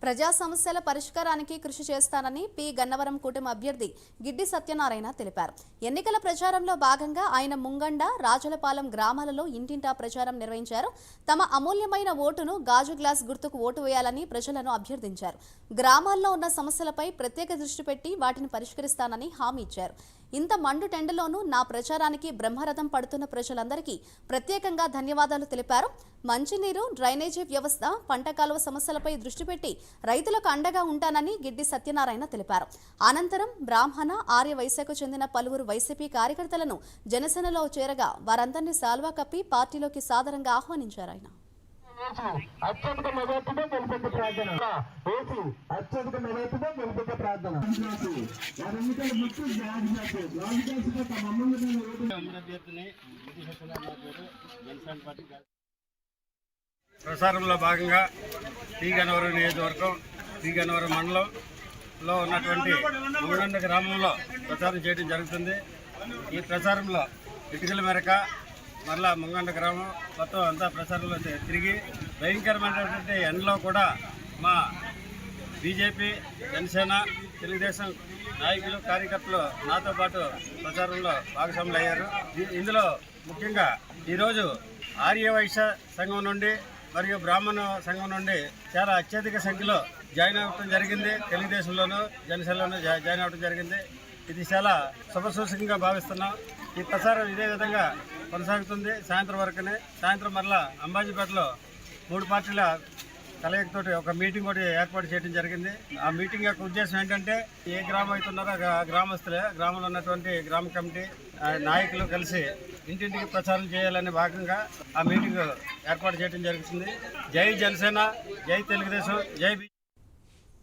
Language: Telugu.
ప్రజా సమస్యల పరిష్కారానికి కృషి చేస్తానని పి గన్నవరం కూటమి అభ్యర్థి గిడ్డి సత్యనారాయణ తెలిపారు. ఎన్నికల ప్రచారంలో భాగంగా ఆయన ముంగండ, రాజులపాలెం గ్రామాలలో ఇంటింటా ప్రచారం నిర్వహించారు. తమ అమూల్యమైన ఓటును గాజు గ్లాస్ గుర్తుకు ఓటు వేయాలని ప్రజలను అభ్యర్థించారు. గ్రామాల్లో ఉన్న సమస్యలపై ప్రత్యేక దృష్టి పెట్టి వాటిని పరిష్కరిస్తానని హామీ ఇచ్చారు. ఇంత మండు టెండలోనూ నా ప్రచారానికి బ్రహ్మరథం పడుతున్న ప్రజలందరికీ ప్రత్యేకంగా ధన్యవాదాలు తెలిపారు. మంచినీరు, డ్రైనేజీ వ్యవస్థ, పంట కాలువ సమస్యలపై దృష్టి పెట్టి రైతులకు అండగా ఉంటానని గిడ్డి సత్యనారాయణ తెలిపారు. అనంతరం బ్రాహ్మణ, ఆర్య వైశ్యకు చెందిన పలువురు వైసీపీ కార్యకర్తలను జనసేనలో చేరగా వారందరినీ సాల్వా కప్పి పార్టీలోకి సాదరంగా ఆహ్వానించారు. ఆయన అత్యధిక మెజార్టీతో గెలిపే ప్రార్థన అత్యధిక మెజార్టీతో గెలిపే ప్రార్థన. ప్రచారంలో భాగంగా పి గన్నవరం నియోజకవర్గం, పి గన్నవరం మండలంలో ఉన్నటువంటి ముంగండ గ్రామంలో ప్రచారం చేయడం జరుగుతుంది. ఈ ప్రచారంలో ఇటుకల మేరక మరలా ముంగండ గ్రామం మొత్తం అంతా ప్రచారంలో తిరిగి భయంకరమైనటువంటి ఎండలో కూడా మా బీజేపీ, జనసేన, తెలుగుదేశం నాయకులు, కార్యకర్తలు నాతో పాటు ప్రచారంలో భాగస్వాములు అయ్యారు. ఇందులో ముఖ్యంగా ఈరోజు ఆర్య వైశ్య సంఘం నుండి మరియు బ్రాహ్మణ సంఘం నుండి చాలా అత్యధిక సంఖ్యలో జాయిన్ అవ్వడం జరిగింది. తెలుగుదేశంలోనూ జనసేనలోనూ జాయిన్ అవ్వడం జరిగింది. ఇది చాలా శుభసూచకంగా భావిస్తున్నాం. ఈ ప్రచారం ఇదే విధంగా కొనసాగుతుంది. సాయంత్రం వరకునే. సాయంత్రం మరలా అంబాజీపేటలో 3 పార్టీల కలయికతోటి ఒక మీటింగ్ కూడా ఏర్పాటు చేయడం జరిగింది. ఆ మీటింగ్ యొక్క ఉద్దేశం ఏంటంటే ఏ గ్రామం అయితే ఉన్నారో గ్రామస్తులే, గ్రామంలో ఉన్నటువంటి గ్రామ కమిటీ నాయకులు కలిసి ఇంటింటికి ప్రచారం చేయాలనే భాగంగా ఆ మీటింగ్ ఏర్పాటు చేయడం జరుగుతుంది. జై జనసేన, జై తెలుగుదేశం, జై